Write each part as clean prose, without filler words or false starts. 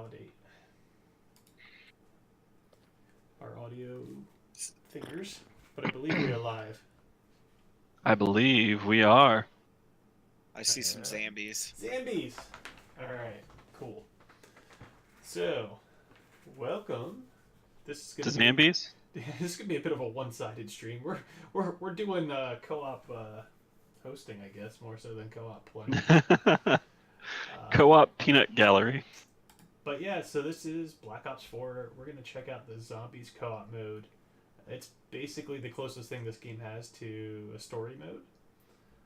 validate our audio fingers, but I believe we are live. I believe we are. I see some zombies. Zambies! Alright, cool. So, welcome. This is To gonna be Zambies? this is gonna be a bit of a one-sided stream. We're doing co-op hosting, I guess, more so than co-op play. Co-op Peanut Gallery. But yeah, so this is Black Ops 4. We're going to check out the Zombies co-op mode. It's basically the closest thing this game has to a story mode.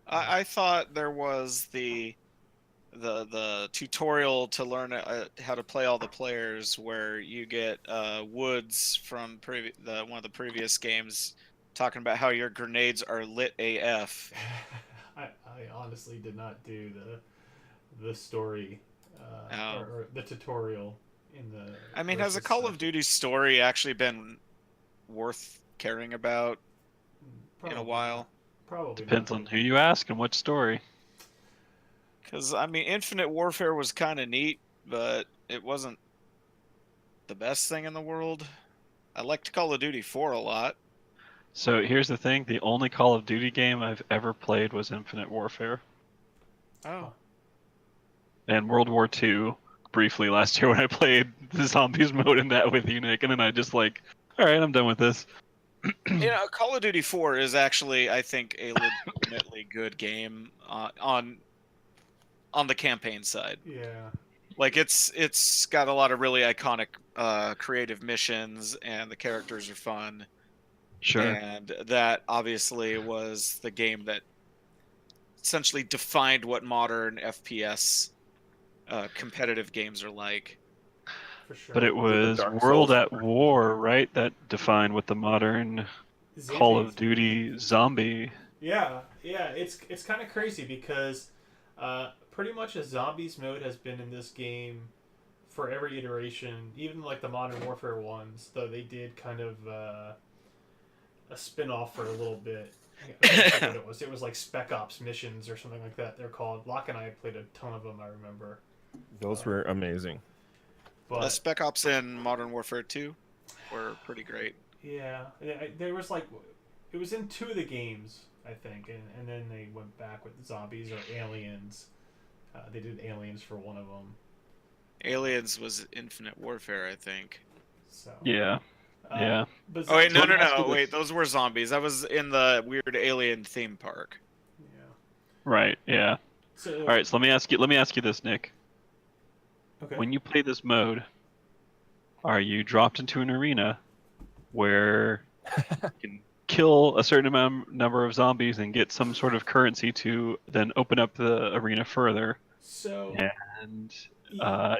I thought there was the tutorial to learn how to play all the players, where you get Woods from one of the previous games talking about how your grenades are lit AF. I honestly did not do the story or the tutorial in the. I mean, has a Call of Duty story actually been worth caring about in a while? Probably Depends not. on who you ask and what story. Because, I mean, Infinite Warfare was kind of neat, but it wasn't the best thing in the world. I liked Call of Duty 4 a lot. So here's the thing, the only Call of Duty game I've ever played was Infinite Warfare. Oh. And World War II, briefly last year when I played the Zombies mode in that with you, Nick, and then I just like, alright, I'm done with this. You know, Call of Duty 4 is actually, I think, a legitimately good game on the campaign side. Yeah. Like, it's got a lot of really iconic creative missions, and the characters are fun. Sure. And that obviously was the game that essentially defined what modern FPS competitive games are like. For sure. But it was World at War, right? That defined what the modern Call of Duty zombie. Yeah, it's kind of crazy because pretty much a zombies mode has been in this game for every iteration, even like the Modern Warfare ones, though they did kind of a spin-off for a little bit. I forget what it was like Spec Ops missions or something like that they're called. Locke and I played a ton of them, I remember. Those were amazing. But Spec Ops and Modern Warfare 2 were pretty great. yeah, there was like, it was in 2 of the games, I think, and then they went back with zombies or aliens. They did aliens for one of them. Aliens was Infinite Warfare, I think. So Yeah. Yeah. But Oh wait, no, Zombies- wait, those were zombies. That was in the weird alien theme park. Yeah. Right, yeah. So, Alright, so let me ask you this, Nick. okay. When you play this mode, are you dropped into an arena where you can kill a certain number of zombies and get some sort of currency to then open up the arena further? So And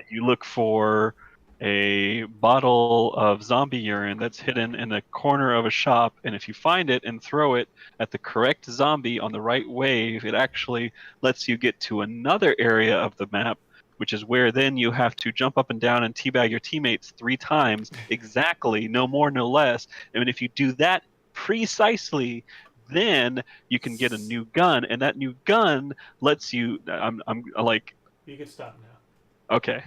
you look for a bottle of zombie urine that's hidden in the corner of a shop, and if you find it and throw it at the correct zombie on the right wave, it actually lets you get to another area of the map, which is where then you have to jump up and down and teabag your teammates 3 times exactly, no more, no less. And if you do that precisely, then you can get a new gun, and that new gun lets you. I'm like, you can stop now. okay.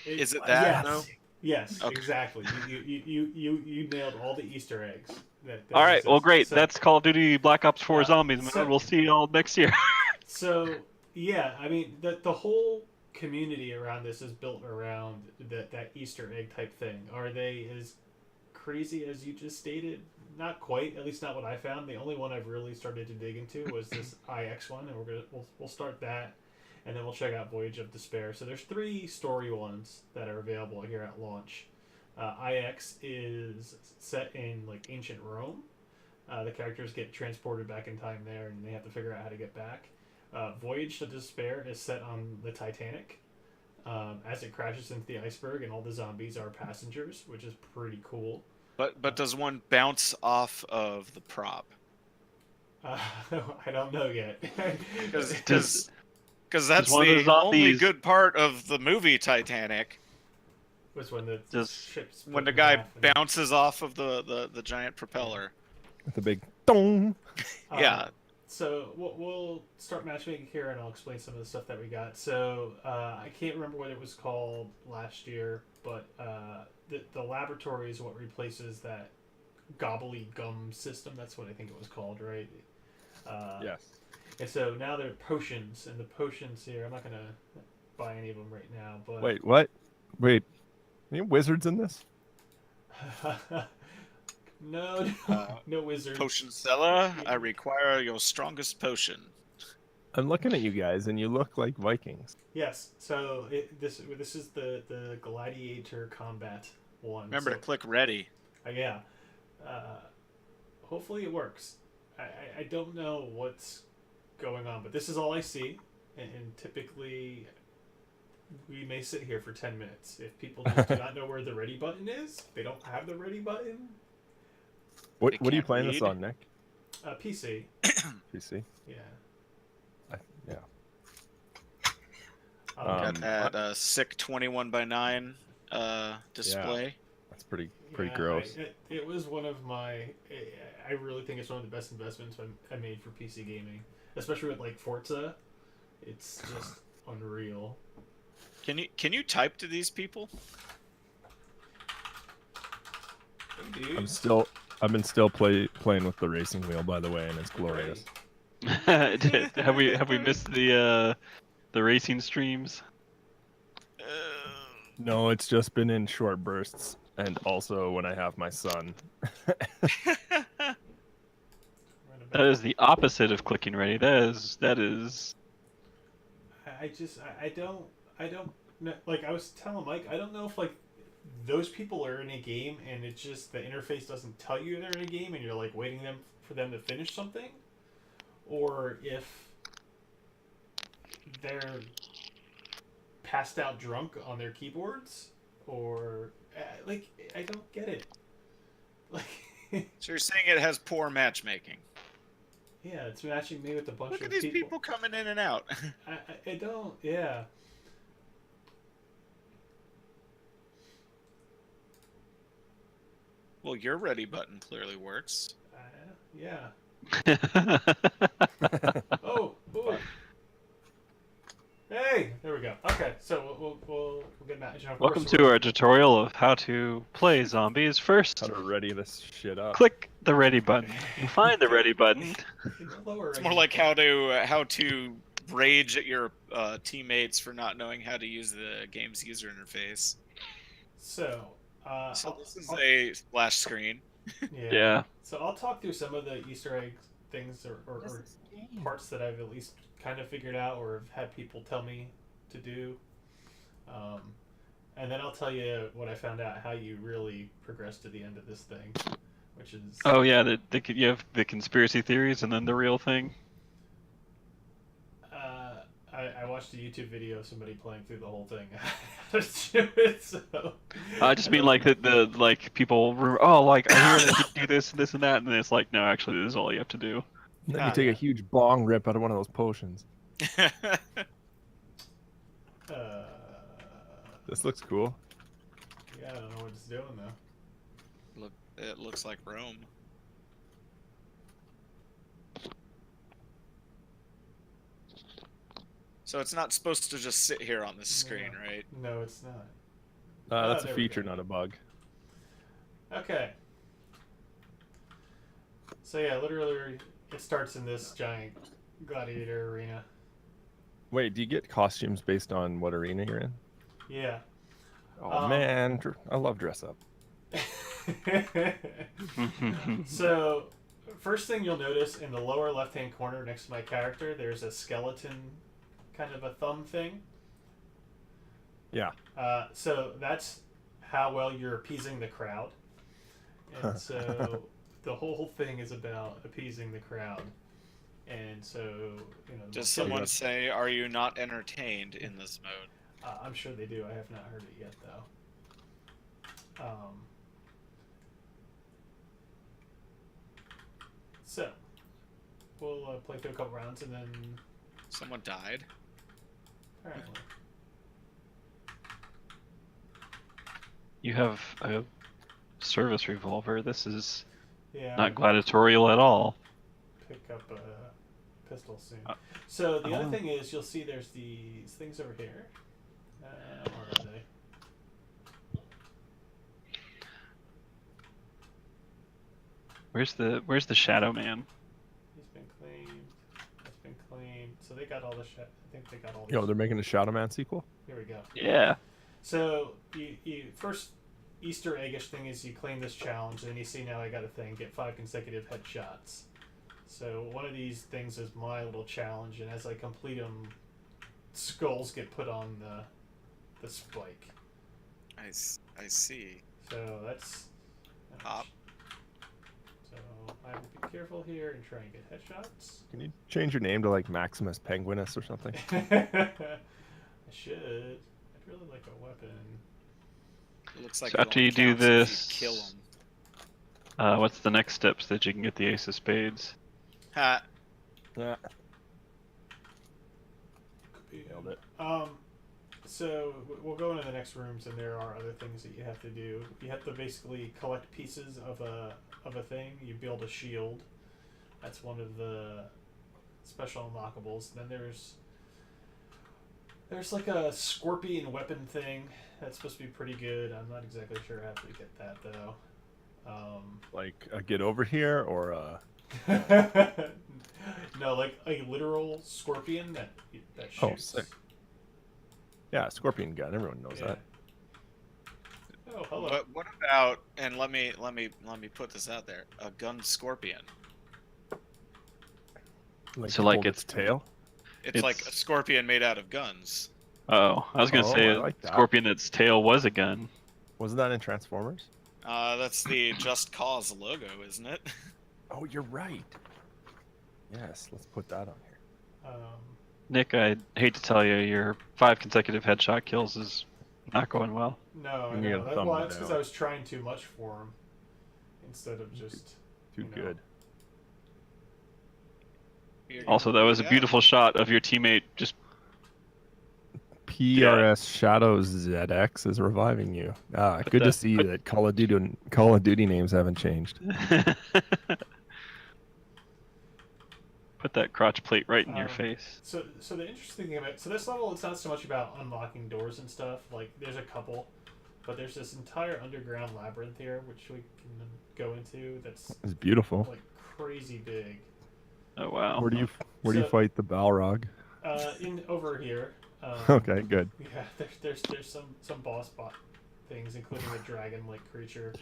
Is it that? Yes. No? Yes, Okay. exactly. You nailed all the Easter eggs. That All right, well, exist. great. So, That's Call of Duty Black Ops 4 Zombies, man. so- We'll see y'all next year. So yeah, I mean the whole community around this is built around that Easter egg type thing. Are they as crazy as you just stated? Not quite. At least not what I found. The only one I've really started to dig into was this IX one, and we'll start that, and then we'll check out Voyage of Despair. So there's 3 story ones that are available here at launch. IX is set in like ancient Rome. The characters get transported back in time there, and they have to figure out how to get back. Voyage to Despair is set on the Titanic, as it crashes into the iceberg, and all the zombies are passengers, which is pretty cool. But does one bounce off of the prop? I don't know yet. Because that's one of the the only zombies- good part of the movie Titanic. was when the Just- ship's When the split in guy half and- bounces off of the giant propeller. With the big dong. Yeah. So we'll start matchmaking here, and I'll explain some of the stuff that we got. So I can't remember what it was called last year, but the laboratory is what replaces that gobbly gum system. That's what I think it was called, right? Yes. And so now there are potions, and the potions here, I'm not gonna buy any of them right now, but Wait, what? Wait, any wizards in this? no, no wizards. Potion seller, I require your strongest potion. I'm looking at you guys, and you look like Vikings. Yes. So this is the gladiator combat one. Remember so, to click ready. yeah. Hopefully it works. I don't know what's going on, but this is all I see, and typically we may sit here for 10 minutes. If people just do not know where the ready button is, they don't have the ready button. What They are you can't playing this read. on, Nick? PC. PC? Yeah. Yeah. Got that sick 21:9 display. That's pretty yeah, gross. It was one of my. I really think it's one of the best investments I made for PC gaming, especially with like Forza. It's just unreal. Can you type to these people? Hey, dude. I've been still playing with the racing wheel, by the way, and it's glorious. have we missed the racing streams? No, it's just been in short bursts, and also when I have my son. That is the opposite of clicking ready. That is. I don't know. Like I was telling Mike, I don't know if like those people are in a game and it's just the interface doesn't tell you they're in a game and you're like waiting for them to finish something, or if they're passed out drunk on their keyboards, or like I don't get it. Like So you're saying it has poor matchmaking? yeah, it's matching me with a bunch Look of at these people coming in and out. I don't. Yeah. Well, your ready button clearly works. Yeah. Oh. Hey, there we go. Okay, so we'll get match. Welcome to our tutorial of how to play zombies. First, How to ready this shit up. click the ready button. Find the ready button. It's more like how to rage at your teammates for not knowing how to use the game's user interface. So This is a splash screen. Yeah. So I'll talk through some of the Easter egg things or parts that I've at least kind of figured out or have had people tell me to do. And then I'll tell you what I found out, how you really progress to the end of this thing, which is... Oh yeah, you have the conspiracy theories and then the real thing. I watched a YouTube video of somebody playing through the whole thing. How to do it, so... I just mean like the like people. Like I hear that you do this and that, and then it's like no, actually, this is all you have to do. And then you take a huge bong rip out of one of those potions. This looks cool. Yeah, I don't know what it's doing though. It looks like Rome. So it's not supposed to just sit here on this screen, right? No, it's not. That's a there we feature, go. not a bug. Okay. So yeah, literally, it starts in this giant gladiator arena. Wait, do you get costumes based on what arena you're in? Yeah. Oh man, I love dress up. So, first thing you'll notice in the lower left-hand corner next to my character, there's a skeleton, kind of a thumb thing. Yeah. So that's how well you're appeasing the crowd. And so the whole thing is about appeasing the crowd. And so, Does someone say, "Are you not entertained in this mode"? I'm sure they do. I have not heard it yet, though. So, we'll play through a couple rounds and then... Someone died. Apparently. You have a service revolver. This is Yeah. not gladiatorial at all. Pick up pistol soon. So the other thing is, you'll see there's these things over here. Where are they? Where's the Shadow Man? He's been claimed. That's been claimed. So they got all the I think they got all. Yo, they're making a Shadow Man sequel. Here we go. Yeah. So you first Easter eggish thing is you claim this challenge, and you see now I got a thing. Get 5 consecutive headshots. So one of these things is my little challenge, and as I complete them, skulls get put on the spike. I see. So that's. Pop. So I will be careful here and try and get headshots. Can you change your name to like Maximus Penguinus or something? I should. I'd really like a weapon. It looks like So it after only you do counts if this, you kill them. what's the next step so that you can get the Ace of Spades? Ha. Yeah. Nailed it. So we'll go into the next rooms, and there are other things that you have to do. You have to basically collect pieces of a thing. You build a shield. That's one of the special unlockables. Then there's like a scorpion weapon thing that's supposed to be pretty good. I'm not exactly sure how to get that though. Like a get over here or a... No, like a literal scorpion that shoots. Oh, sick. Yeah, scorpion gun. Everyone knows that. Oh, hello. What about? And let me put this out there. A gun scorpion. Like So, like, hold its tail. It's like a scorpion made out of guns. Oh, I was gonna Oh, say I a like that. scorpion that's tail was a gun. Wasn't that in Transformers? That's the Just Cause logo, isn't it? Oh, you're right. Yes, let's put that on here. Nick, I hate to tell you, your 5 consecutive headshot kills is not going well. No, You gotta thumb it that's because down. I was trying too much for him instead of just Too you know. good. Also, that was a Yeah. beautiful shot of your teammate just. PRS Shadows ZX is reviving you. Ah, good to see that Call of Duty names haven't changed. Put that crotch plate right in your face. So the interesting thing about this level, it's not so much about unlocking doors and stuff. Like there's a couple, but there's this entire underground labyrinth here, which we can go into. That's It's beautiful. like crazy big. Oh wow. Where do you fight the Balrog? In over here. Okay, good. Yeah, there's some boss bot things, including a dragon-like creature.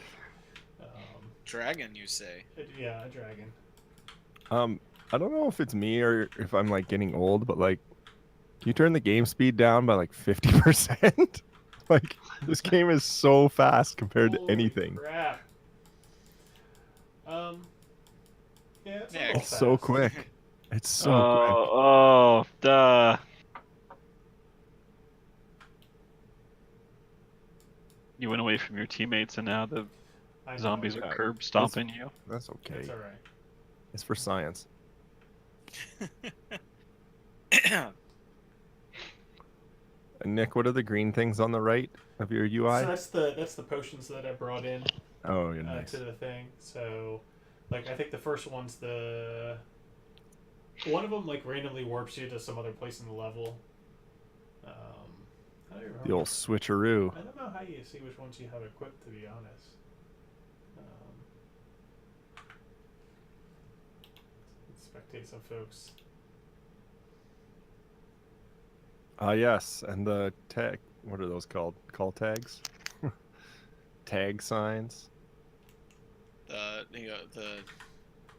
Dragon, you say? Yeah, a dragon. I don't know if it's me or if I'm like getting old, but like, can you turn the game speed down by like 50%? Like, this game is so fast compared to Holy anything. Crap. Yeah, it's, a Yeah, little It's so fast. quick. It's so Oh, duh. You went away from your teammates, and now the I know. zombies Yeah. are curb stomping you. quick. That's okay. It's all right. It's for science. And Nick, what are the green things on the right of your UI? So that's the potions that I brought in Oh, you're nice. to the thing. So, like, I think the first one's one of them like randomly warps you to some other place in the level. I don't even The remember. old switcheroo. I don't know how you see which ones you have equipped, to be honest. Let's spectate some folks. Yes, and the tag. What are those called? Call tags? Tag signs. The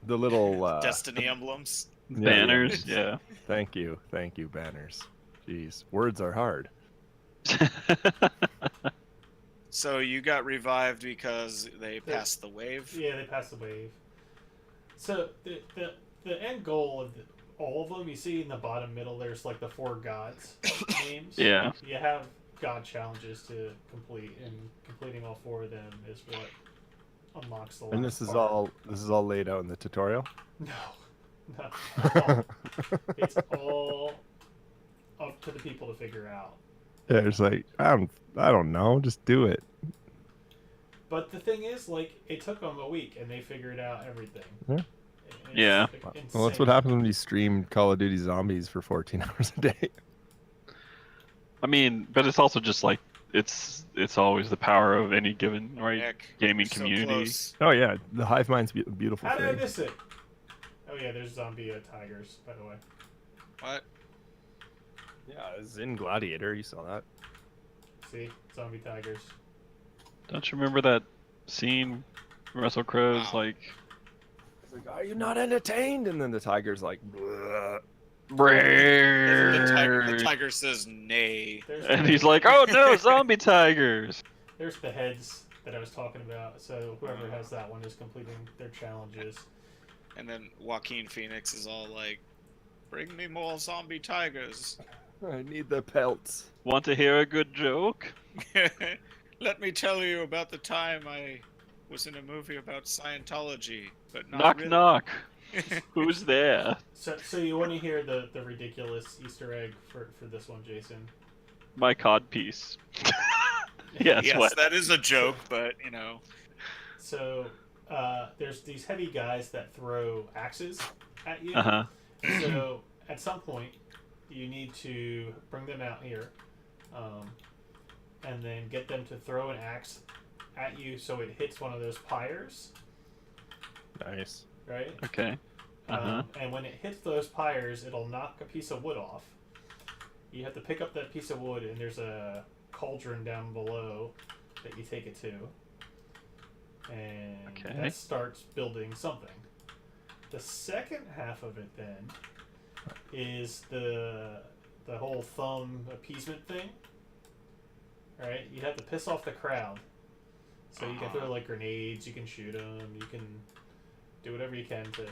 The little Destiny emblems. yeah, Banners, yeah. Thank you, banners. Jeez, words are hard. So you got revived because they passed the wave. Yeah, they passed the wave. So the end goal of all of them, you see in the bottom middle, there's like the 4 gods names. Yeah. You have god challenges to complete, and completing all 4 of them is what unlocks the last And this is part. all laid out in the tutorial. No, not at all. It's all up to the people to figure out. Yeah, it's like I don't know, just do it. But the thing is, like, it took them a week, and they figured out everything. Yeah. Yeah. Well, that's what happens when you stream Call of Duty Zombies for 14 hours a day. I mean, but it's also just like it's always the power of any given Nick, gaming you're so community. close. Oh yeah, the hive mind's a beautiful How did I thing. miss it? Oh yeah, there's zombie tigers, by the way. What? Yeah, it's in Gladiator. You saw that. See, zombie tigers. Don't you remember that scene? Russell Crowe's Wow. like, It's like, are you not entertained? And then the tiger's like, "Bleh." The tiger says nay. and he's like, oh no, zombie tigers. There's the heads that I was talking about. So whoever has that one is completing their challenges. And then Joaquin Phoenix is all like, bring me more zombie tigers. I need the pelts. Want to hear a good joke? Let me tell you about the time I was in a movie about Scientology, but not Knock really. knock. Who's there? So you want to hear the ridiculous Easter egg for this one, Jason? My cod piece. Yes, Yes, what? that is a joke, but you know. So there's these heavy guys that throw axes at you. Uh-huh. So at some point, you need to bring them out here, and then get them to throw an axe at you so it hits one of those pyres, Nice. right? Okay. Uh-huh. And when it hits those pyres, it'll knock a piece of wood off. You have to pick up that piece of wood, and there's a cauldron down below that you take it to. And Okay. that starts building something. The second half of it then is the whole thumb appeasement thing. Right? You have to piss off the crowd. So you can throw like grenades, you can shoot them, you can do whatever you can to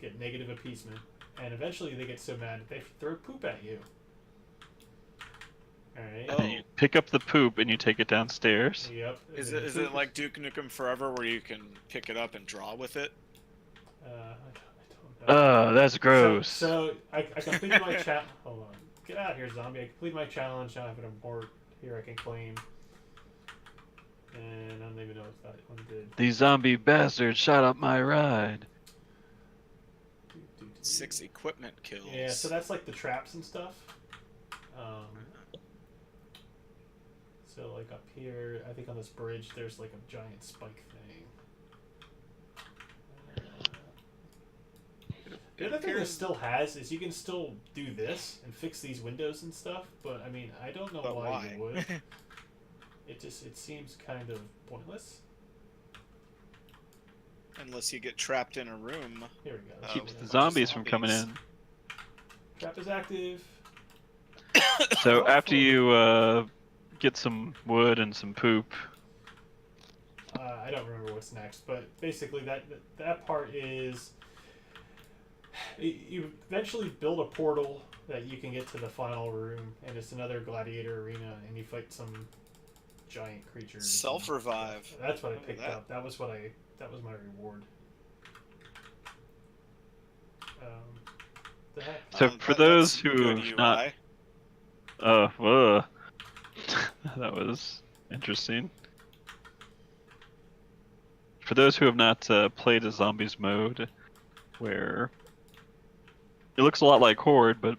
get negative appeasement. And eventually they get so mad that they throw poop at you. Alright? Oh. And you pick up the poop and you take it downstairs. Yep. Is And the it poop like Duke Nukem Forever where you can pick it up and draw with it? I don't know. That's gross. So I completed my challenge. Hold on. Get out of here, zombie. I completed my challenge. Now I have an award here I can claim. And I don't even know what that one did. These zombie bastards shot up my ride. 6 equipment kills. Yeah, so that's like the traps and stuff. So like up here, I think on this bridge, there's like a giant spike thing. The other thing this still has is you can still do this and fix these windows and stuff, but I mean, I don't know But why you why? would. It seems kind of pointless. Unless you get trapped in a room. Here we go. Keeps with the a bunch of zombies from coming in. zombies. Trap is active. So after you get some wood and some poop, I don't remember what's next, but basically that part is you eventually build a portal that you can get to the final room, and it's another gladiator arena, and you fight some giant creatures. Self-revive. That's what I Look at picked that. up. That was my reward. The heck? So for those who good have UI. not- that was interesting. For those who have not played a zombies mode, where it looks a lot like Horde, but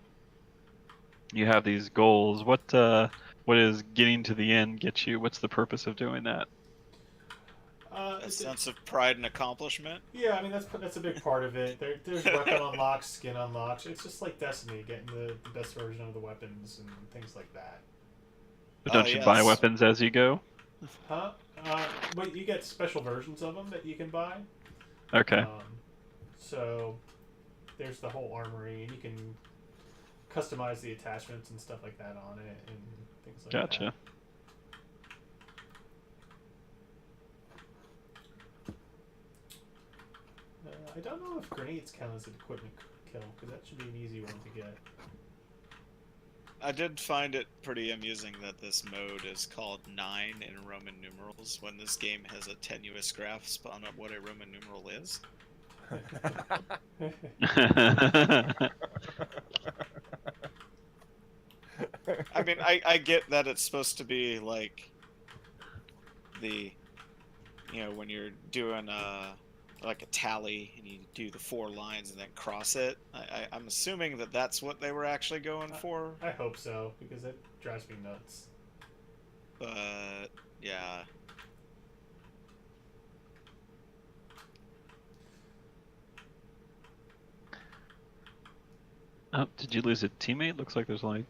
you have these goals. What is getting to the end get you? What's the purpose of doing that? A sense of pride and accomplishment. Yeah, I mean that's a big part of it. There's weapon unlocks, skin unlocks. It's just like Destiny, getting the best version of the weapons and things like that. But don't you yes. buy weapons as you go? Huh? But you get special versions of them that you can buy. Okay. So there's the whole armory, and you can customize the attachments and stuff like that on it, and things like that. Gotcha. I don't know if grenades count as an equipment kill, because that should be an easy one to get. I did find it pretty amusing that this mode is called 9 in Roman numerals when this game has a tenuous grasp on what a Roman numeral is. I mean, I get that it's supposed to be like the, when you're doing like a tally, and you do the 4 lines and then cross it. I'm assuming that that's what they were actually going for. I hope so, because it drives me nuts. But yeah. Oh, did you lose a teammate? Looks like there's only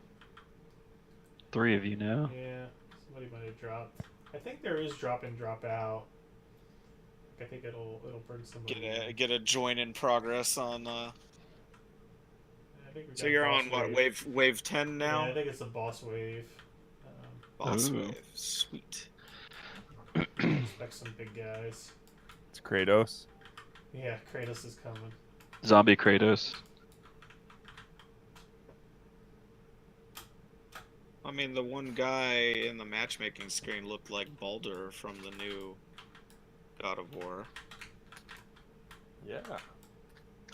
3 of you now. Yeah, somebody might have dropped. I think there is drop in, drop out. I think it'll bring somebody in. Get a join in progress on. I think we So got you're boss on what wave. wave 10 now? Yeah, I think it's a boss wave. Boss Ooh. wave, sweet. Expect some big guys. It's Kratos. Yeah, Kratos is coming. Zombie Kratos. I mean, the one guy in the matchmaking screen looked like Baldur from the new God of War. Yeah.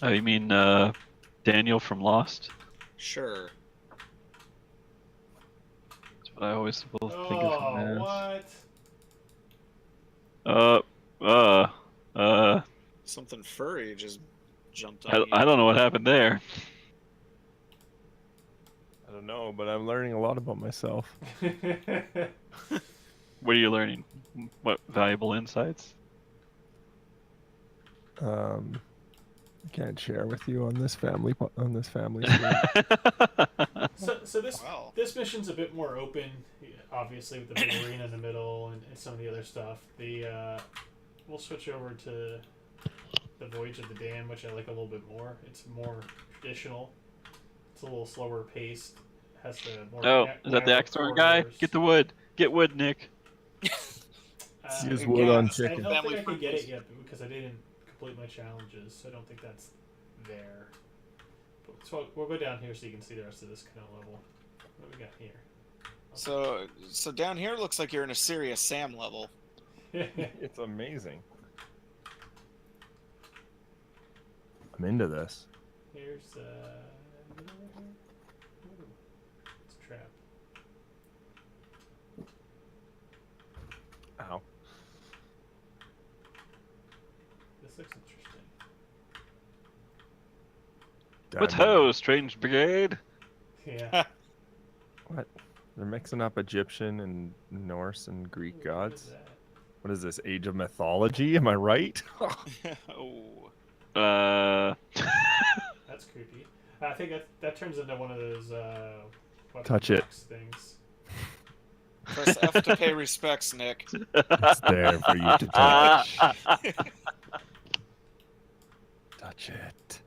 Oh, you mean Daniel from Lost? Sure. That's what I always will think Oh, of him what? as. Something furry just jumped on I you. don't know what happened there. I don't know, but I'm learning a lot about myself. What are you learning? What valuable insights? I can't share with you on this family stream. So this Wow. this mission's a bit more open, obviously with the big arena in the middle and some of the other stuff. We'll switch over to the Voyage of the Dam, which I like a little bit more. It's more traditional. It's a little slower paced. Has the more. Oh, is that the axe thrower guy? Get the wood. Get wood, Nick. Use wood on I chicken. don't think Family I can get friendly. it yet because I didn't complete my challenges, so I don't think that's there. But, so we'll go down here so you can see the rest of this kind of level. What do we got here? So down here looks like you're in a serious Sam level. It's amazing. I'm into this. Here's ooh, it's a trap. Ow. This looks interesting. What ho, strange brigade? Yeah. What? They're mixing up Egyptian and Norse and Greek Ooh, gods. What is that? What is this? Age of mythology? Am I right? Oh. That's creepy. I think that turns into one of those weapon Touch it. box things. Press F to pay respects, Nick. It's there for you to touch. Touch it.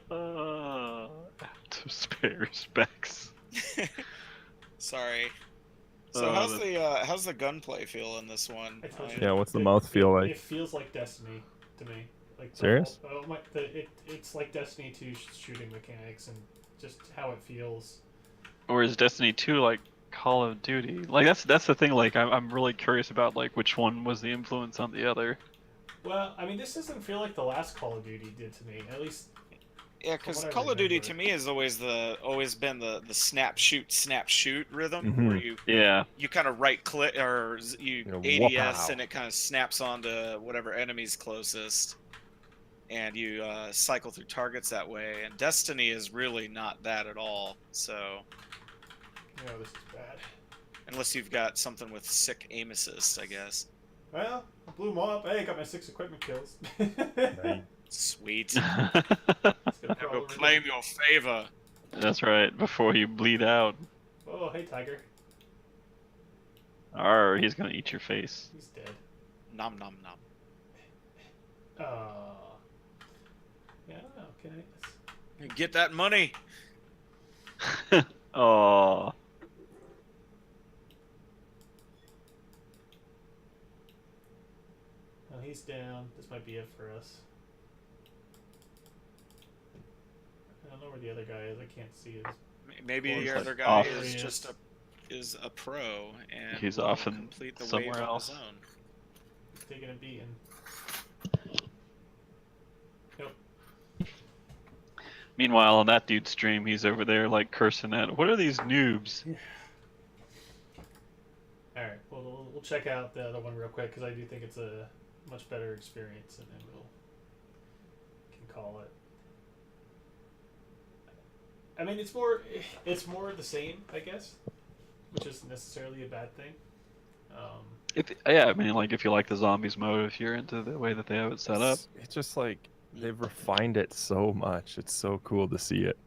To spare respects. Sorry. So how's the gunplay feel in this one? I told you. Yeah, what's the mouth feel like? It feels like Destiny to me. Like Serious? It's like Destiny 2 shooting mechanics and just how it feels. Or is Destiny 2 like Call of Duty? Like that's the thing. Like I'm really curious about like which one was the influence on the other. Well, I mean, this doesn't feel like the last Call of Duty did to me. At least. Yeah, because what I Call of Duty remember. to me has always been the snap shoot rhythm Mhm. where you Yeah. kind of right click or you You know, ADS wow. and it kind of snaps onto whatever enemy's closest, and you cycle through targets that way. And Destiny is really not that at all. So No, this is bad. unless you've got something with sick aim assist, I guess. Well, I blew them up. Hey, got my 6 equipment kills. Right. Sweet. Let's go Now crawl go over claim here. your favor. That's right. Before you bleed out. Oh, hey, Tiger. Arr, he's gonna eat your face. He's dead. Nom nom nom. Yeah, I don't know. Can I? Get that money. Oh. Oh, he's down. This might be it for us. I don't know where the other guy is. I can't see his. Maybe Or the it's other like guy off. is Yes. just a pro and He's will off in complete the somewhere wave else. on his own. He's taking a beating. Nope. Meanwhile, on that dude's stream, he's over there like cursing at. What are these noobs? All right. Well, we'll check out the other one real quick because I do think it's a much better experience, and then we'll can call it. I mean, it's more the same, I guess, which isn't necessarily a bad thing. I mean, like if you like the zombies mode, if you're into the way that they have it set up, It's just like they've refined it so much. It's so cool to see it.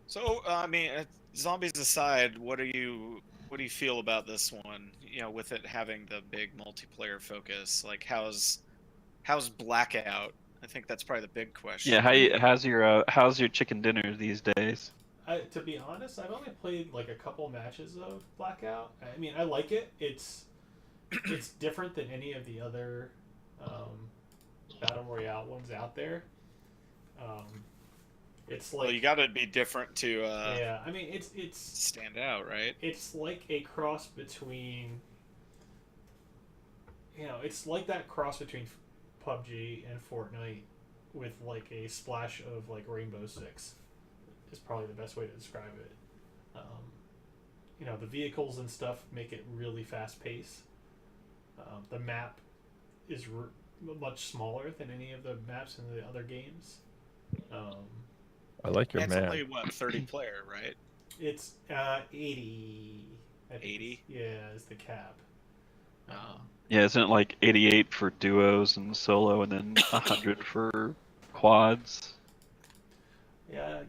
So, I mean, zombies aside, what do you feel about this one? You know, with it having the big multiplayer focus, like how's Blackout? I think that's probably the big question. yeah. How's your chicken dinner these days? To be honest, I've only played like a couple matches of Blackout. I mean, I like it. It's different than any of the other battle royale ones out there. It's like, well, you got to be different to yeah. I mean, it's stand out, right? It's like a cross between, it's like that cross between PUBG and Fortnite with like a splash of like Rainbow Six is probably the best way to describe it. The vehicles and stuff make it really fast paced. The map is much smaller than any of the maps in the other games. I like your It's man. only, what, 30 player, right? It's 80. 80? Yeah, is the cap. Yeah, isn't it like 88 for duos and solo, and then 100 for quads? Yeah,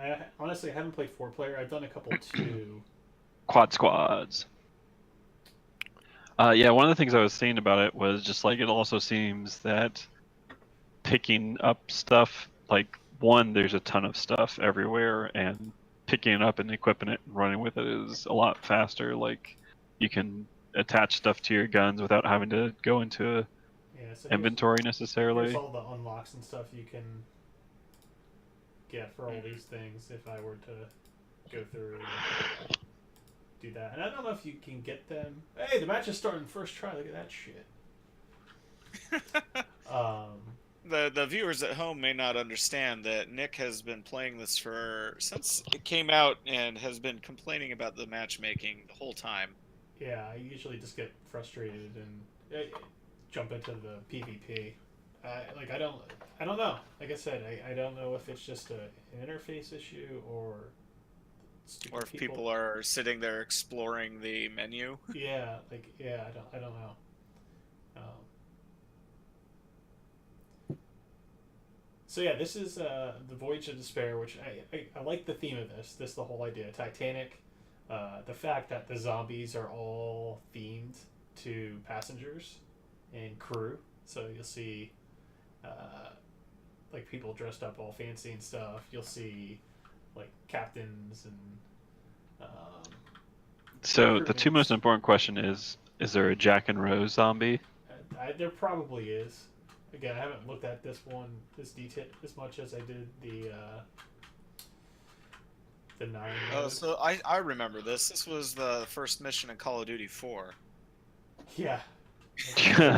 I honestly haven't played 4-player. I've done a couple 2. Quad squads. Yeah, one of the things I was saying about it was just like it also seems that picking up stuff, like one, there's a ton of stuff everywhere, and picking it up and equipping it and running with it is a lot faster. Like you can attach stuff to your guns without having to go into So inventory here's necessarily. all the unlocks and stuff you can get for all these things if I were to go through and do that. And I don't know if you can get them. Hey, the match is starting first try. Look at that shit. The viewers at home may not understand that Nick has been playing this since it came out and has been complaining about the matchmaking the whole time. Yeah, I usually just get frustrated and jump into the PvP. I don't know. Like I said, I don't know if it's just an interface issue or if people are sitting there exploring the menu. Yeah, I don't know. So yeah, this is the Voyage of Despair, which I like the theme of this the whole idea. Titanic, the fact that the zombies are all themed to passengers and crew. So you'll see like people dressed up all fancy and stuff. You'll see like captains and So the two most important question is there a Jack and Rose zombie? there probably is. Again, I haven't looked at this one as much as I did the 9. Oh, so I remember this. This was the first mission in Call of Duty 4. Yeah. Strangely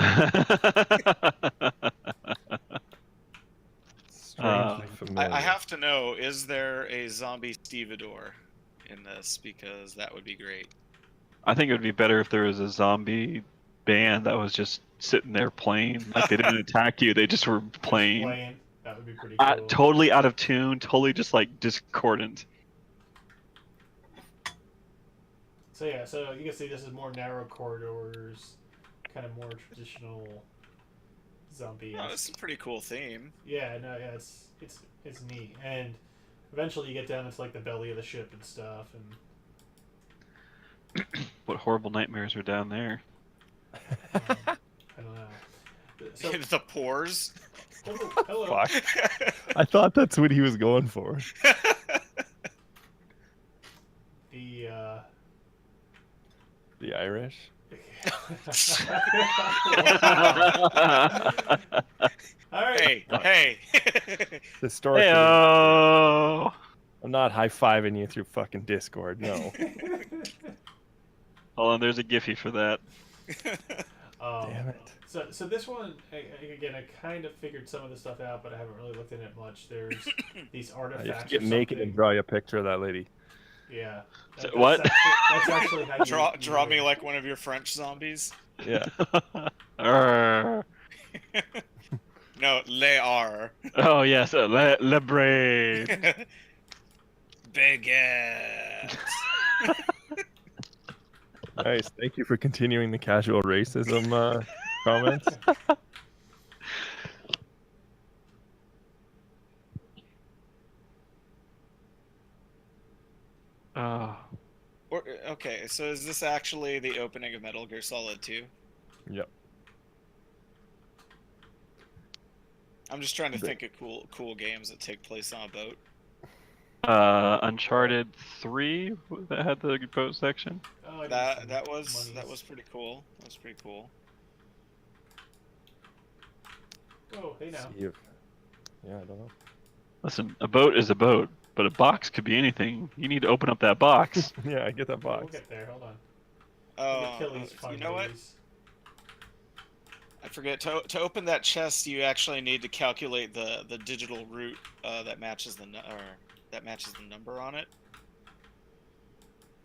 familiar. I have to know, is there a zombie stevedore in this? Because that would be great. I think it would be better if there was a zombie band that was just sitting there playing. Like they didn't attack you, they just were playing. That would be pretty cool. Totally out of tune, totally just like discordant. So yeah, so you can see this is more narrow corridors, kind of more traditional zombie. Oh, it's a pretty cool theme. Yeah, no, yeah, it's neat. And eventually you get down into like the belly of the ship and stuff, and What horrible nightmares are down there. I don't know. So, The pores. hello. Fuck. I thought that's what he was going for. The Irish? All right. Hey. Historically, Heyo! I'm not high-fiving you through fucking Discord, no. Hold on, there's a Giphy for that. Damn it. So this one, again, I kind of figured some of the stuff out, but I haven't really looked at it much. There's these You artifacts. have to get naked and draw you a picture of that lady. Yeah. So- what? That's actually how you Draw me like one of your French zombies. Yeah. Arr. No, they are. Oh yes, le brain. Baguette. Nice. Thank you for continuing the casual racism comments. Oh, Okay, so is this actually the opening of Metal Gear Solid 2? Yep. I'm just trying to think of cool games that take place on a boat. Uncharted 3 that had the boat section. Oh, I need some That was monies. pretty cool. That was pretty cool. Oh, hey now. See if... Yeah, I don't know. Listen, a boat is a boat, but a box could be anything. You need to open up that box. Yeah, I get that We'll box. get there. Hold on. Oh, Achilles you know what? fundraise. I forget to open that chest. You actually need to calculate the digital root that matches the number on it.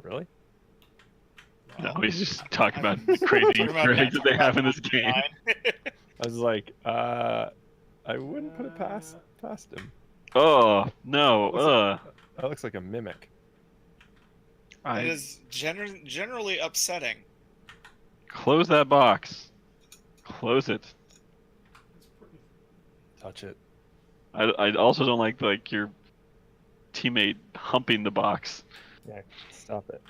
Really? No, Wow. he's just talking about the crazy Talking about Easter eggs that they have in this game. I was like, I wouldn't put it past him. Oh no! That looks like a mimic. It is generally upsetting. Close that box. Close it. It's pretty... Touch it. I also don't like your teammate humping the box. Yeah, stop it.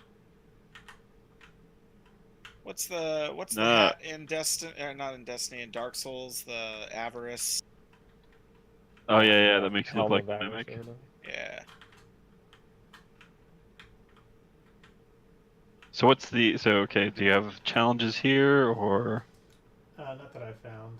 What's the Nah. hat in Destiny? Not in Destiny. In Dark Souls, the Avarice. Oh yeah, that makes you look Helm like of the Avarice mimic. or whatever. Yeah. So okay, do you have challenges here or? not that I found.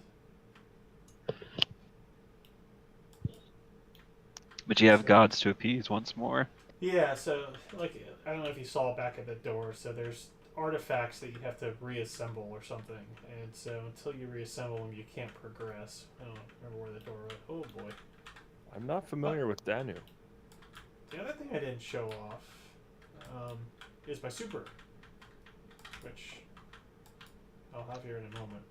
But you have gods to appease once more. Yeah, so like I don't know if you saw back at the door. So there's artifacts that you have to reassemble or something, and so until you reassemble them, you can't progress. I don't remember where the door was. Oh boy. I'm not familiar with Danu. The other thing I didn't show off is my super, which I'll have here in a moment.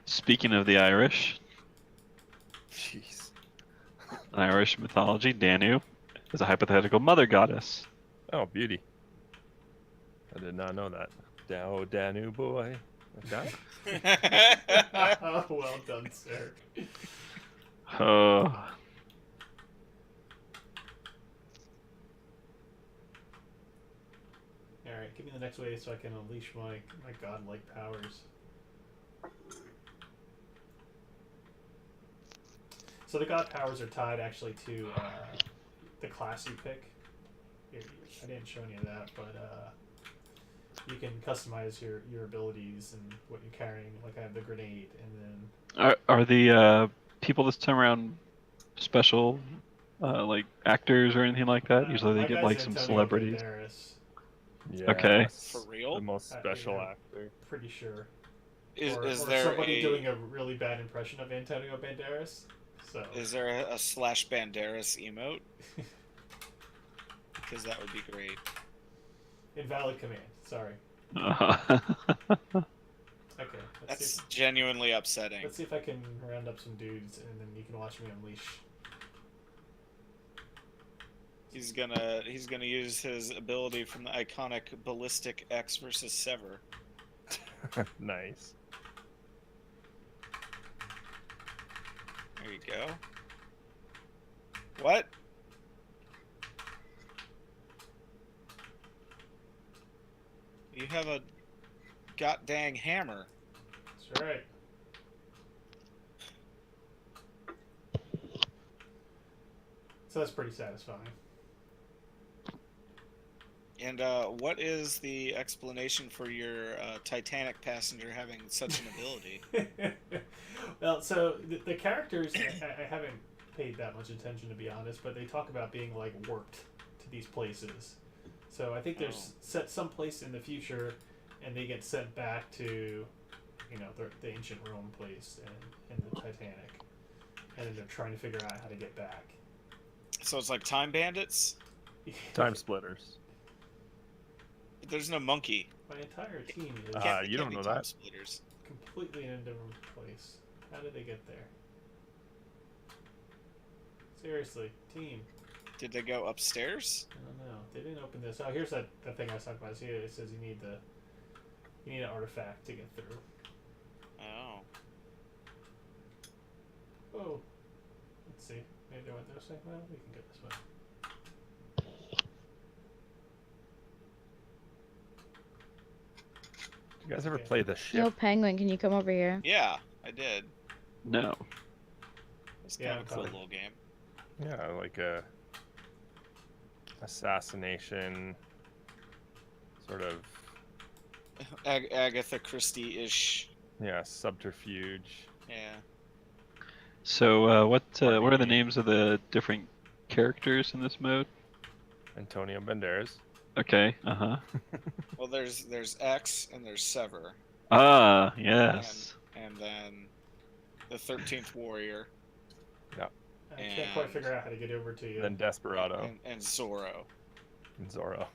Speaking of the Irish, Jeez. in Irish mythology, Danu is a hypothetical mother goddess. Oh, beauty. I did not know that. Danu boy. Like that? Well done, sir. Oh, Alright, give me the next way so I can unleash my godlike powers. So the god powers are tied actually to the class you pick. Here, I didn't show any of that, but you can customize your abilities and what you're carrying. Like I have the grenade, and then are the people this time around special, like actors or anything like that? Usually my they get guy's like some Antonio celebrities. Banderas, Yeah. Okay. For real? The most special yeah. actor. pretty sure. Is or there somebody a doing a really bad impression of Antonio Banderas? So is there a slash Banderas emote? Because that would be great. invalid command. Sorry. Uh-huh. Okay. That's genuinely upsetting. Let's see if I can round up some dudes, and then you can watch me unleash. He's gonna use his ability from the iconic ballistic X versus Sever. Nice. There you go. What? You have a god dang hammer. That's right. So that's pretty satisfying. And what is the explanation for your Titanic passenger having such an ability? Well, so the characters, I haven't paid that much attention to be honest, but they talk about being like warped to these places. So I think they're set someplace in the future, and they get sent back to, you know, the ancient Rome place and the Titanic, and then they're trying to figure out how to get back. So it's like time bandits? Time splitters. There's no monkey. My entire team is You don't be know time that. Splitters. completely in a different place. How did they get there? Seriously, team. Did they go upstairs? I don't know. They didn't open this. Oh, here's that thing I was talking about. See, it says you need an artifact to get through. Oh. Oh, let's see. Maybe they went this way. Well, we can go this way. You guys ever play the ship? Yo, Penguin, can you come over here? Yeah, I did. No. It's Yeah, kind of a cool I'm little game. Yeah, like a assassination sort of Agatha Christie-ish. subterfuge. Yeah. So what are the names of the different characters in this mode? Antonio Banderas. Okay. Well, there's X and there's Sever, Ah, yes. and then the 13th Warrior I can't quite And- figure out how to get over to you. Then Desperado and Zorro. and Zorro.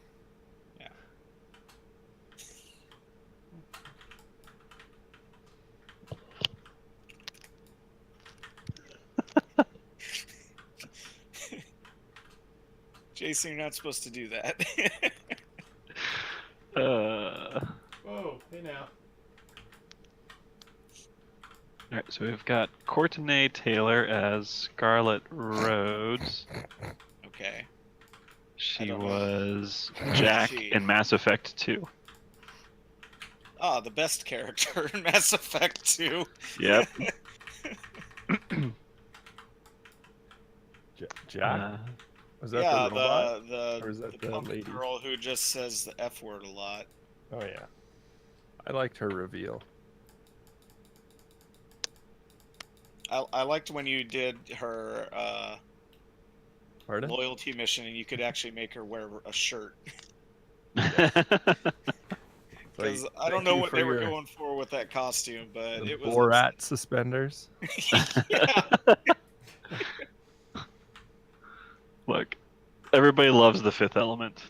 Yeah. Jason, you're not supposed to do that. Whoa, hey now. Alright, so we've got Courtenay Taylor as Scarlet Rhodes. Okay. She don't know. was Jack She- in Mass Effect 2. Ah, the best character in Mass Effect 2. Yep. Jack? Was that Yeah, the robot? the Or is that the punk lady? girl who just says the F word a lot. Oh yeah. I liked her reveal. I liked when you did her Pardon? loyalty mission and you could actually make her wear a shirt. Because Like, I don't thank know you what for they were your- going for with that costume, but The it was Borat suspenders. yeah. Look, everybody loves the Fifth Element.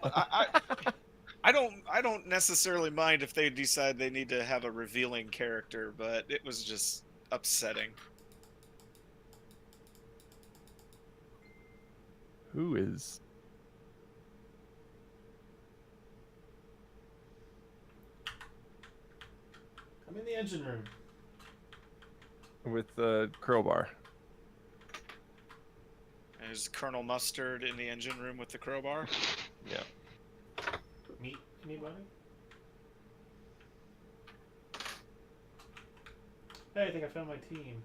I don't necessarily mind if they decide they need to have a revealing character, but it was just upsetting. Who is? I'm in the engine room. With the crowbar. Is Colonel Mustard in the engine room with the crowbar? Yeah. Meet anybody? Hey, I think I found my team.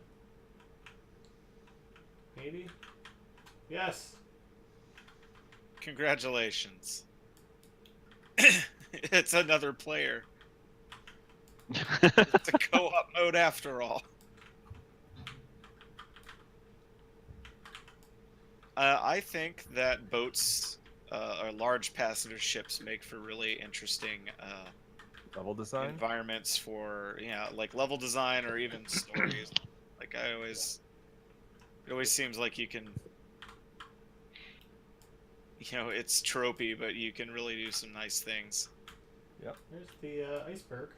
Maybe? Yes! Congratulations. It's another player. Uh, It's a co-op mode after all. I think that boats or large passenger ships make for really interesting Level design. environments for like level design or even stories. Like it always seems like you can, it's tropey, but you can really do some nice things. There's the iceberg.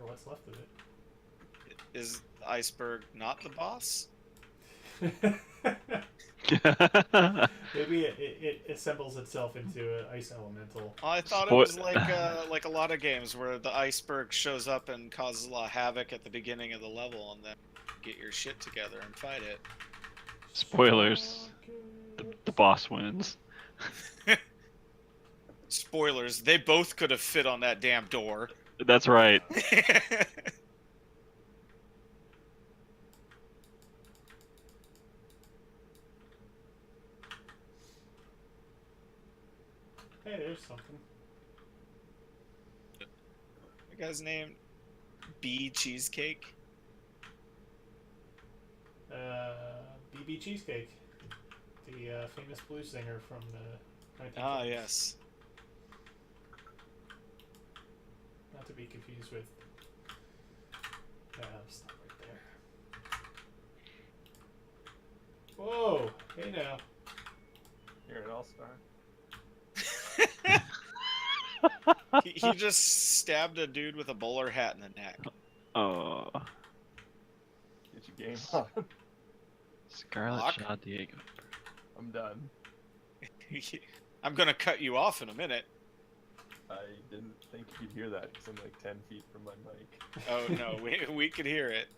Or what's left of it. Is the iceberg not the boss? Maybe it assembles itself into an ice elemental. I thought it was like a lot of games where the iceberg shows up and causes a lot of havoc at the beginning of the level, and then get your shit together and fight it. Spoilers. The boss wins. Spoilers, they both could have fit on that damn door. That's right. Hey, there's something. The guy's name B Cheesecake. BB Cheesecake. The famous blues singer from the 1920s. Ah, yes. Not to be confused with stop right there. Whoa! Hey now. You're an all-star. He just stabbed a dude with a bowler hat in the neck. Oh, Get your game on. Scarlet Lock? Shaw Diego. I'm done. I'm gonna cut you off in a minute. I didn't think you'd hear that because I'm like 10 feet from my mic. Oh no, we could hear it.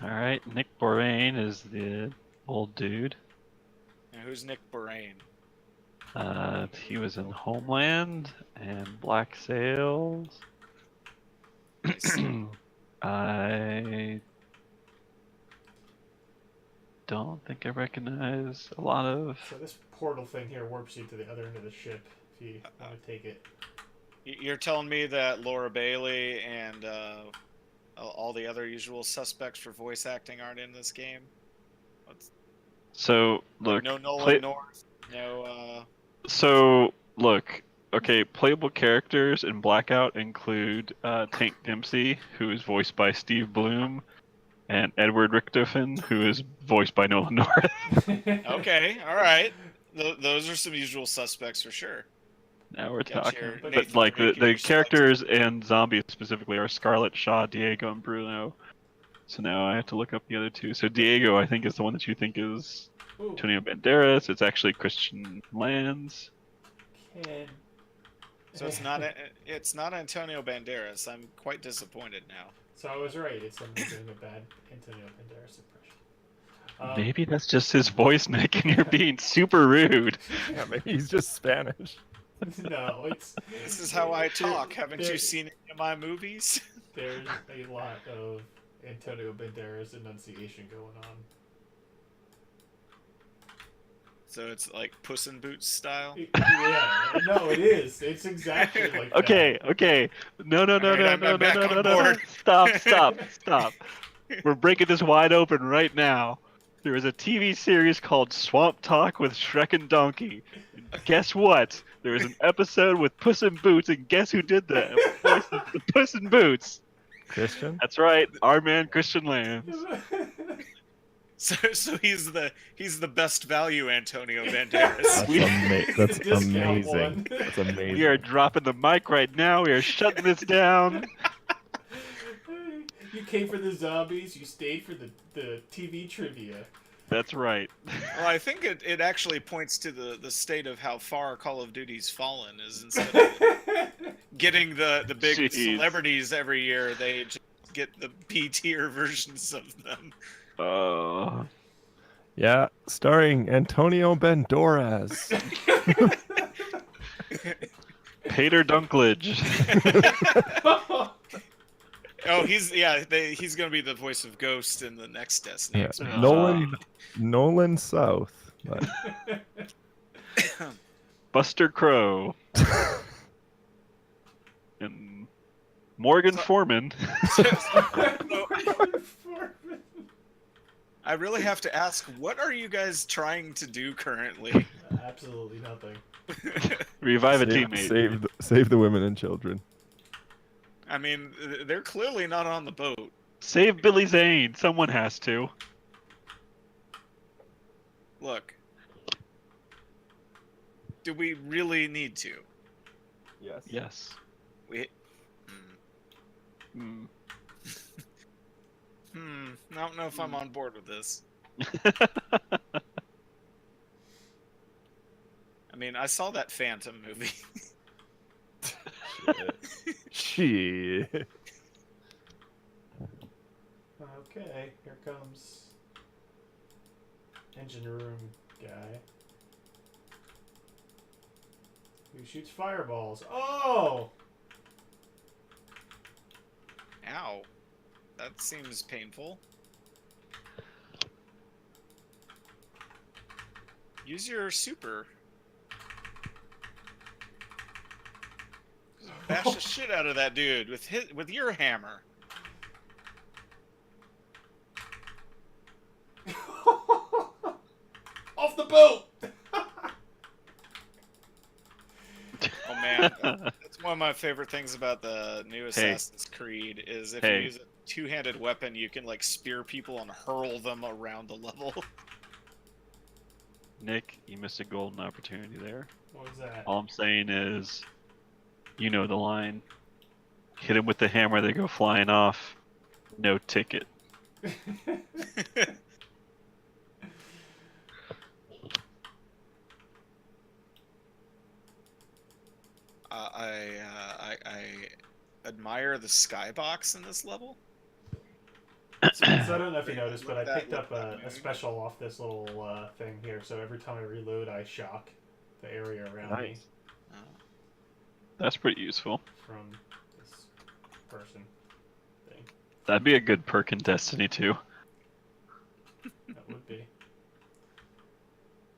All right, Nick Borain is the old dude. Now, who's Nick Borain? He was in Homeland and Black Sails. I don't think I recognize a lot of. So this portal thing here warps you to the other end of the ship if you want to take it. You're telling me that Laura Bailey and all the other usual suspects for voice acting aren't in this game? So look, No Nolan North, no. So look, okay, playable characters in Blackout include Tank Dempsey, who is voiced by Steve Bloom, and Edward Richtofen, who is voiced by Nolan North. Okay, all right. Those are some usual suspects for sure. Now we're Got talking. your But Nathan like Drake the your characters and zombies specifically are Scarlett, Shaw, Diego, and Bruno. So now I have to look up the other two. So Diego, I think, is the one that you think is Ooh, Antonio Banderas. It's actually Christian Lands. can... So it's not Antonio Banderas. I'm quite disappointed now. So I was right. It's someone doing a bad Antonio Banderas impression. Maybe that's just his voice, Nick, and you're being super rude. Yeah, maybe he's just Spanish. No, it's... This is how I talk. Haven't you there- seen any of my movies? There's a lot of Antonio Banderas enunciation going on. So it's like Puss in Boots style. Yeah, no, it is. It's exactly like Okay, okay. No. Alright, I'm back on board. Stop. We're breaking this wide open right now. There is a TV series called Swamp Talk with Shrek and Donkey. And guess what? There is an episode with Puss in Boots, and guess who did the voice of the Puss in Boots? Christian? That's right, our man Christian Lands. that. So he's the best value Antonio Banderas. That's The discount amazing. one. That's amazing. We are dropping the mic right now. We are shutting this down. You came for the zombies, you stayed for the TV trivia. That's right. Well, I think it actually points to the state of how far Call of Duty's fallen. Is instead of getting the big Jeez. celebrities every year, they just get the B-tier versions of them. Yeah, starring Antonio Banderas. Peter Dunklage. Oh, he's gonna be the voice of Ghost in the next Destiny. Yeah. expansion. Nolan South. But... Buster Crow. And Morgan Foreman. I really have to ask, what are you guys trying to do currently? Absolutely nothing. Revive a teammate. Save the women and children. I mean, they're clearly not on the boat. Save Billy Zane. Someone has to. Look, do we really need to? Yes. Yes. We. Hmm. I don't know if I'm on board with this. I mean, I saw that Phantom movie. Shit. Okay, here comes engine room guy who shoots fireballs. Oh! Ow. That seems painful. Use your super. Just bash the shit out of that dude with your hammer. Off the boat! Oh man, that's one of my favorite things about the new Assassin's Creed is if you use a two-handed weapon, you can like spear people and hurl them around the level. Nick, you missed a golden opportunity there. What was that? All I'm saying is, you know the line. Hit him with the hammer, they go flying off. No ticket. I admire the skybox in this level. So I don't know if you noticed, but I That picked up looked that a moving. special off this little thing here. So every time I reload, I shock the area around me Nice. That's pretty useful. from this person thing. That'd be a good perk in Destiny 2. That would be.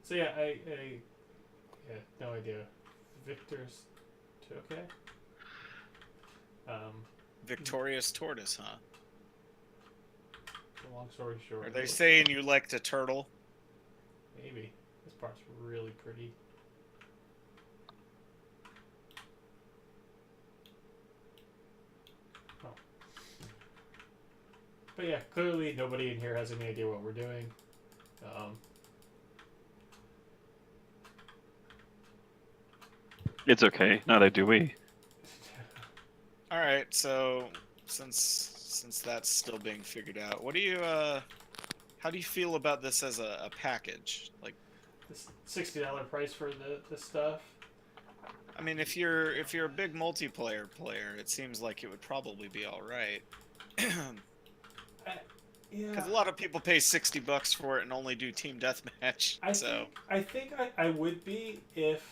So yeah, I no idea. Victor's okay. Victorious tortoise, huh? Long story short, Are they saying you like to turtle? maybe this part's really pretty. Oh. But yeah, clearly nobody in here has any idea what we're doing. It's okay. Neither do we. All right, so since that's still being figured out, what do you how do you feel about this as a package? Like, This $60 price for the stuff. I mean, if you're a big multiplayer player, it seems like it would probably be all right. Yeah. Because a lot of people pay $60 for it and only do team deathmatch. I think I would be if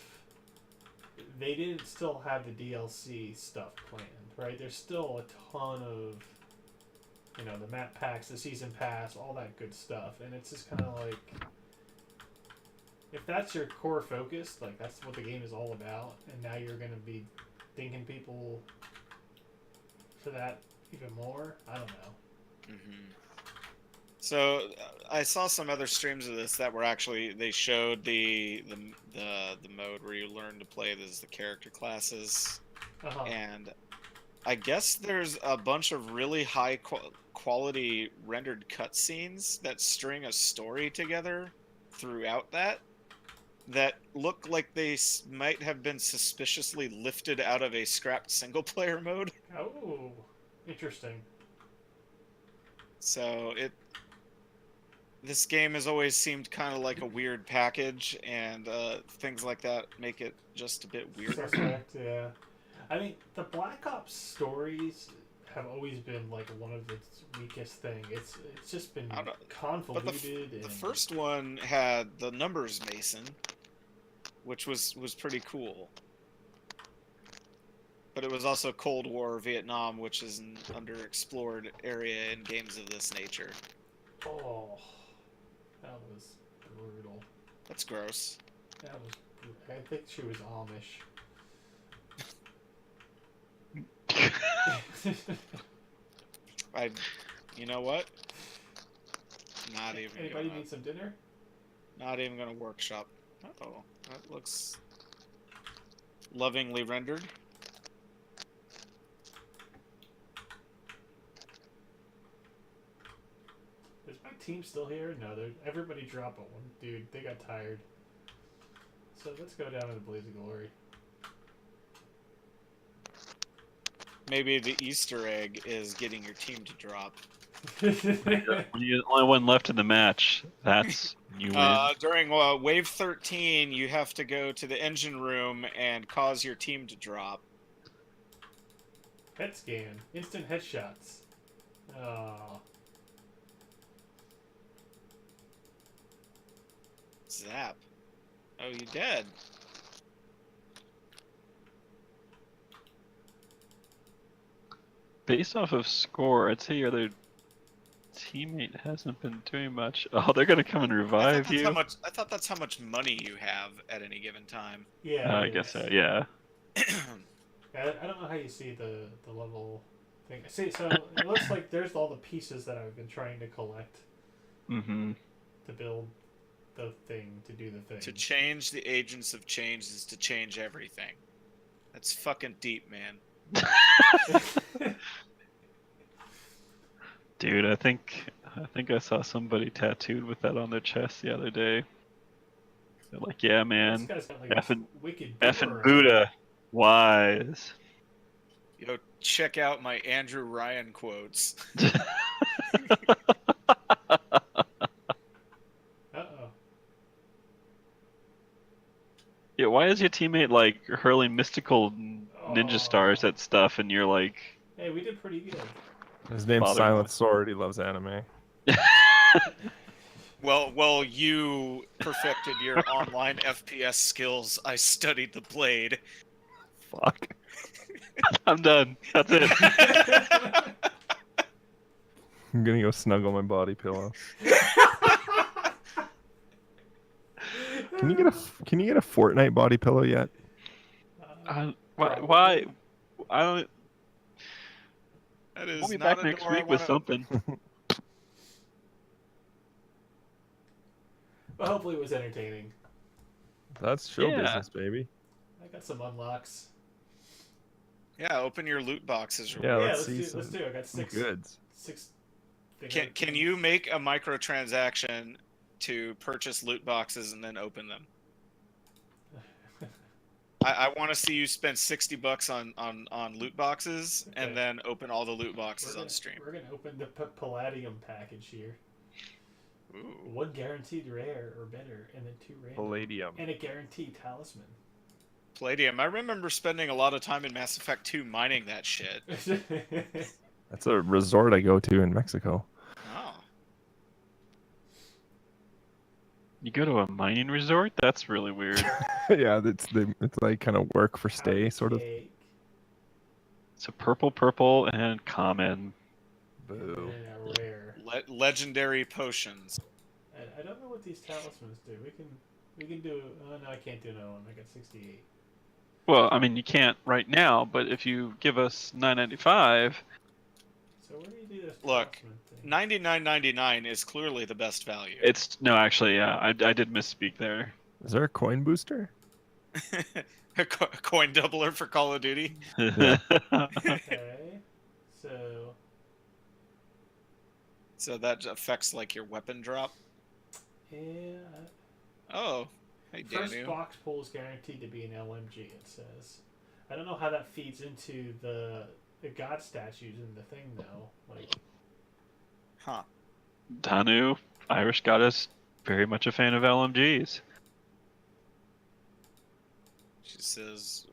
they didn't still have the DLC stuff planned, right? There's still a ton of, the map packs, the season pass, all that good stuff, and it's just kind of like, if that's your core focus, like that's what the game is all about, and now you're gonna be thinking people for that even more. I don't know. So I saw some other streams of this that were actually, they showed the mode where you learn to play as the character classes, and I guess there's a bunch of really high quality rendered cutscenes that string a story together throughout that look like they might have been suspiciously lifted out of a scrapped single player mode. Oh, interesting. So this game has always seemed kind of like a weird package, and things like that make it just a bit weird. Suspect, yeah. I mean, the Black Ops stories have always been like one of its weakest thing. It's just been convoluted. But the first one had the numbers mason, which was pretty cool. But it was also Cold War Vietnam, which is an underexplored area in games of this nature. Oh, that was brutal. That's gross. That was. I think she was Amish. You know what? Not even. Anybody need some dinner? Not even gonna workshop. Oh, that looks lovingly rendered. Is my team still here? No, everybody dropped one. Dude, they got tired. So let's go down to the Blaze of Glory. Maybe the Easter egg is getting your team to drop. When you're the only one left in the match, that's you win. During Wave 13, you have to go to the engine room and cause your team to drop. Head scan. Instant headshots. Oh. Zap. Oh, you dead. Based off of score, I'd say your other teammate hasn't been doing much. Oh, they're gonna come and revive you. I thought that's how much money you have at any given time. Yeah. I guess so. Yeah. I don't know how you see the level thing. See, so it looks like there's all the pieces that I've been trying to collect Mm-hmm. to build the thing, to do the thing. To change the agents of change is to change everything. That's fucking deep, man. Dude, I think I saw somebody tattooed with that on their chest the other day. They're like, yeah, This man, guy's got like effing- a wicked effing boomerang. Buddha, wise. Yo, check out my Andrew Ryan quotes. Uh-oh. Yeah, why is your teammate like hurling mystical ninja stars Oh. at stuff, and you're like, Hey, we did pretty good. His name's Bothered Silent by- Sword. He loves anime. Well, you perfected your online FPS skills. I studied the blade. Fuck. I'm done. That's it. I'm gonna go snuggle my body pillow. Can you get a Fortnite body pillow yet? Why? I don't. That is We'll be not back a next door I week with wanna open. something. But hopefully it was entertaining. That's show Yeah. business, baby. I got some unlocks. Yeah, open your loot boxes. Yeah, Yeah, let's see let's do it. I got some six goods. things. Can you make a microtransaction to purchase loot boxes and then open them? I want to see you spend $60 on loot boxes Okay. and then open all the loot boxes on stream. We're gonna open the Palladium package here. Ooh. 1 guaranteed rare or better, and then 2 random. Palladium. And a guaranteed talisman. Palladium. I remember spending a lot of time in Mass Effect 2 mining that shit. That's a resort I go to in Mexico. Oh. You go to a mining resort? That's really weird. Yeah, it's like kind of work for stay sort of. Cake, It's a purple, and common. Boo. and a rare. Legendary potions. I don't know what these talismans do. We can do. Oh no, I can't do another one. I got 68. Well, I mean, you can't right now, but if you give us $9.95, So where do you do this? Look, talisman thing? $99.99 is clearly the best value. it's no, actually, yeah, I did misspeak there. Is there a coin booster? A coin doubler for Call of Duty. Okay. So So that affects like your weapon drop. yeah. Oh, hey First Danu. box pull is guaranteed to be an LMG. It says. I don't know how that feeds into the god statues in the thing though. Like, Huh. Danu, Irish goddess, very much a fan of LMGs. She says,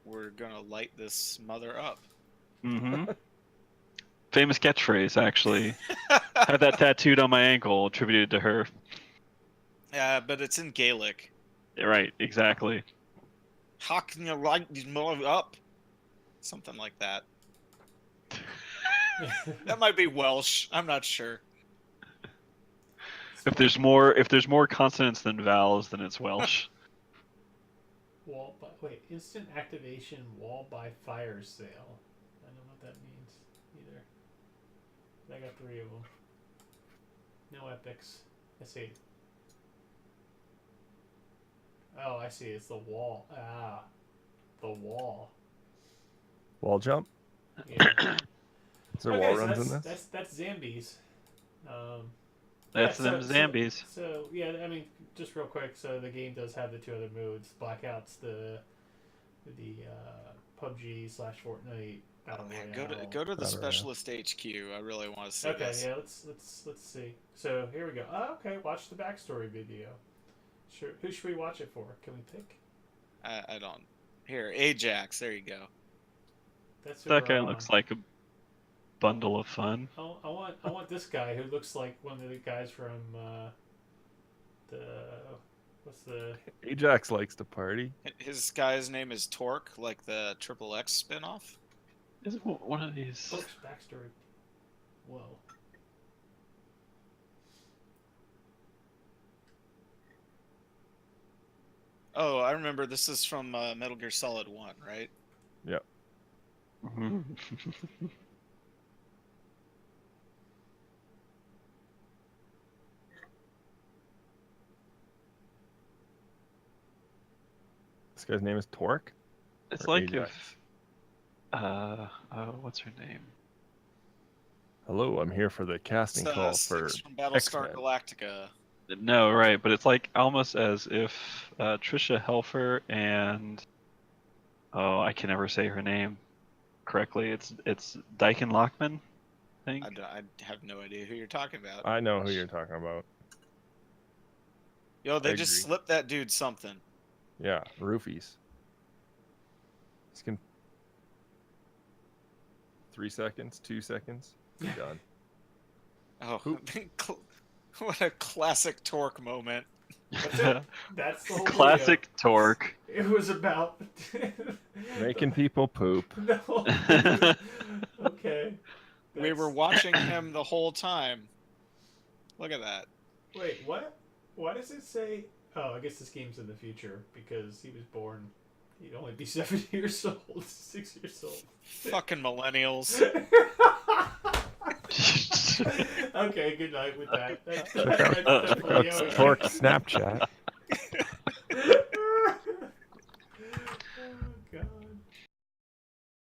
"We're gonna light this mother up." Mm-hmm. Famous catchphrase, actually. Had that tattooed on my ankle, attributed to her. Yeah, but it's in Gaelic. Yeah, right, exactly. How can you light this mother up? Something like that. That might be Welsh. I'm not sure. If there's more consonants than vowels, then it's Welsh. wall by instant activation wall by fire sale. I don't know what that means either. I got 3 of them. No epics. I see. Oh, I see. It's the wall. Ah, the wall. Wall jump? Yeah. Is there Okay, wall so runs in this? That's Zambies. That's yeah, them Zambies. So yeah, I mean, just real quick. So the game does have the 2 other modes. Blackout's the PUBG/Fortnite Oh battle man, royale. go to the Battle Royale. specialist HQ. I really want to see Okay, this. yeah, let's see. So here we go. Oh, okay, watch the backstory video. Sure. Who should we watch it for? Can we pick? I don't. Here, Ajax. There you go. That's who That we're guy on. looks like a bundle of fun. I want this guy who looks like one of the guys from what's the Ajax likes to party. His guy's name is Torque, like the Triple X spinoff. Is it one of these? books backstory? Whoa. Oh, I remember. This is from Metal Gear Solid 1, right? Mhm. This guy's name is Torque. It's Or like Ajax. if what's her name? Hello, I'm here for the casting It's, call Six for from Battlestar X-Men. Galactica. No, right, but it's like almost as if Trisha Helfer and I can never say her name correctly. It's Dyken Lockman, I think. I have no idea who you're talking about. I know who you're talking about. Yo, they I just agree. slipped that dude something. Yeah, roofies. He's can 3 seconds, 2 seconds, be done. Oh, Who- what a classic Torque moment. That's it. That's the whole Classic Torque. video. It was about Making people poop. No. Okay. We were watching him the whole time. Look at that. Wait, what? Why does it say? Oh, I guess this game's in the future because he was born. He'd only be 7 years old, 6 years old. Fucking millennials. Okay, good night with that. That's Check out definitely how it Torque is. Snapchat.